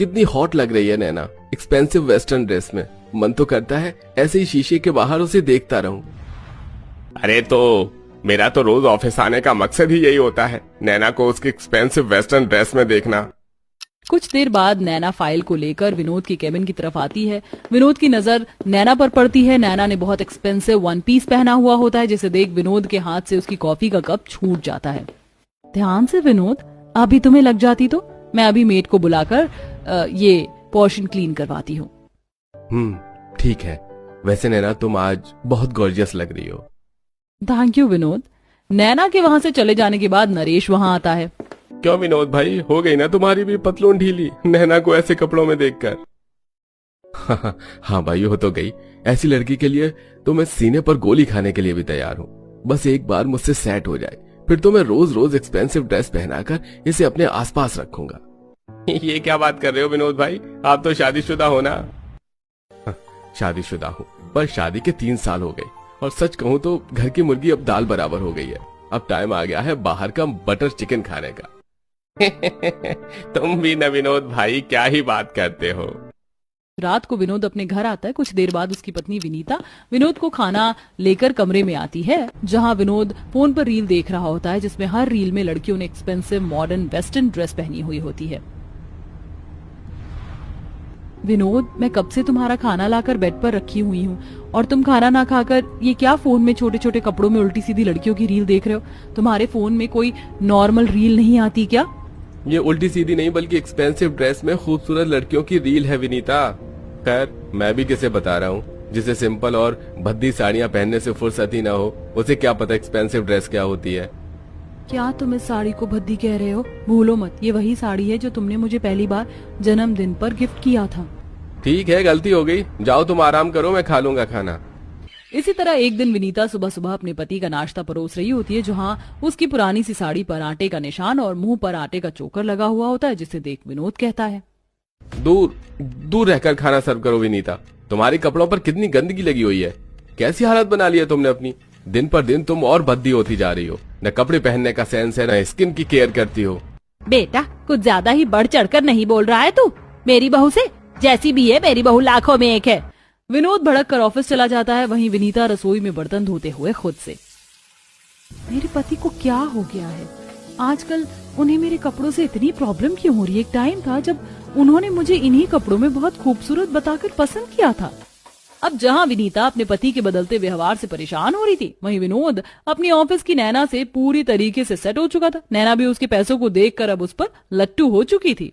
कितनी हॉट लग रही है नैना एक्सपेंसिव वेस्टर्न ड्रेस में। मन तो करता है ऐसे ही शीशे के बाहर उसे देखता रहूं। अरे तो मेरा तो रोज ऑफिस आने का मकसद ही यही होता है, नैना को उसकी एक्सपेंसिव वेस्टर्न ड्रेस में देखना। कुछ देर बाद नैना फाइल को लेकर विनोद की केबिन की तरफ आती है। विनोद की नजर नैना पर पड़ती है। नैना ने बहुत एक्सपेंसिव वन पीस पहना हुआ होता है, जिसे देख विनोद के हाथ से उसकी कॉफी का कप छूट जाता है। ध्यान से विनोद, अभी तुम्हें लग जाती तो मैं अभी मेड को बुलाकर ये पोर्शन क्लीन करवाती हूँ। ठीक है। वैसे नैना तुम आज बहुत गॉर्जियस लग रही हो। Thank you Vinod. नैना के वहां से चले जाने के बाद नरेश वहां आता है। क्यों विनोद भाई, हो गई ना तुम्हारी भी पतलून ढीली नैना को ऐसे कपड़ों में देखकर? हाँ भाई, हो तो गई। ऐसी लड़की के लिए तो मैं सीने पर गोली खाने के लिए भी तैयार हूँ। बस एक बार मुझसे सेट हो जाए, फिर तो मैं रोज रोज एक्सपेंसिव ड्रेस पहनाकर इसे अपने आसपास रखूंगा। ये क्या बात कर रहे हो विनोद भाई, आप तो शादीशुदा हो ना? शादीशुदा हूँ, पर शादी के 3 साल हो गए और सच कहूँ तो घर की मुर्गी अब दाल बराबर हो गई है। अब टाइम आ गया है बाहर का बटर चिकन खाने का। तुम भी न विनोद भाई, क्या ही बात करते हो। रात को विनोद अपने घर आता है। कुछ देर बाद उसकी पत्नी विनीता विनोद को खाना लेकर कमरे में आती है, जहां विनोद फोन पर रील देख रहा होता है, जिसमें हर रील में लड़कियों ने एक्सपेंसिव मॉडर्न वेस्टर्न ड्रेस पहनी हुई होती है। विनोद, मैं कब से तुम्हारा खाना लाकर बेड पर रखी हुई हूँ और तुम खाना ना खाकर ये क्या फोन में छोटे छोटे कपड़ों में उल्टी सीधी लड़कियों की रील देख रहे हो? तुम्हारे फोन में कोई नॉर्मल रील नहीं आती क्या? ये उल्टी सीधी नहीं बल्कि एक्सपेंसिव ड्रेस में खूबसूरत लड़कियों की रील है विनीता। खैर, मैं भी किसे बता रहा हूँ, जिसे सिंपल और भद्दी साड़ियाँ पहनने से फुर्सत ही ना हो, उसे क्या पता एक्सपेंसिव ड्रेस क्या होती है। क्या तुम इस साड़ी को भद्दी कह रहे हो? भूलो मत, ये वही साड़ी है जो तुमने मुझे पहली बार जन्मदिन पर गिफ्ट किया था। ठीक है, गलती हो गई। जाओ तुम आराम करो, मैं खा लूंगा खाना। इसी तरह एक दिन विनीता सुबह सुबह अपने पति का नाश्ता परोस रही होती है, जहां उसकी पुरानी सी साड़ी पर आटे का निशान और मुंह पर आटे का चोकर लगा हुआ होता है, जिसे देख विनोद कहता है, दूर दूर रहकर खाना सर्व करो विनीता। तुम्हारे कपड़ों पर कितनी गंदगी लगी हुई है। कैसी हालत बना ली है तुमने अपनी। दिन पर दिन तुम और भद्दी होती जा रही हो। न कपड़े पहनने का सेंस है, न स्किन की केयर करती हो। बेटा, कुछ ज्यादा ही बढ़ चढ़कर नहीं बोल रहा है तू मेरी बहू से? जैसी भी है, मेरी बहू लाखों में एक है। विनोद भड़क कर ऑफिस चला जाता है। वहीं विनीता रसोई में बर्तन धोते हुए खुद से, मेरे पति को क्या हो गया है आजकल? उन्हें मेरे कपड़ों से इतनी प्रॉब्लम क्यों हो रही है? एक टाइम था जब उन्होंने मुझे इन्हीं कपड़ों में बहुत खूबसूरत बताकर पसंद किया था। अब जहां विनीता अपने पति के बदलते व्यवहार से परेशान हो रही थी, वहीं विनोद अपनी ऑफिस की नैना से पूरी तरीके से सेट हो चुका था। नैना भी उसके पैसों को देखकर अब उस पर लट्टू हो चुकी थी।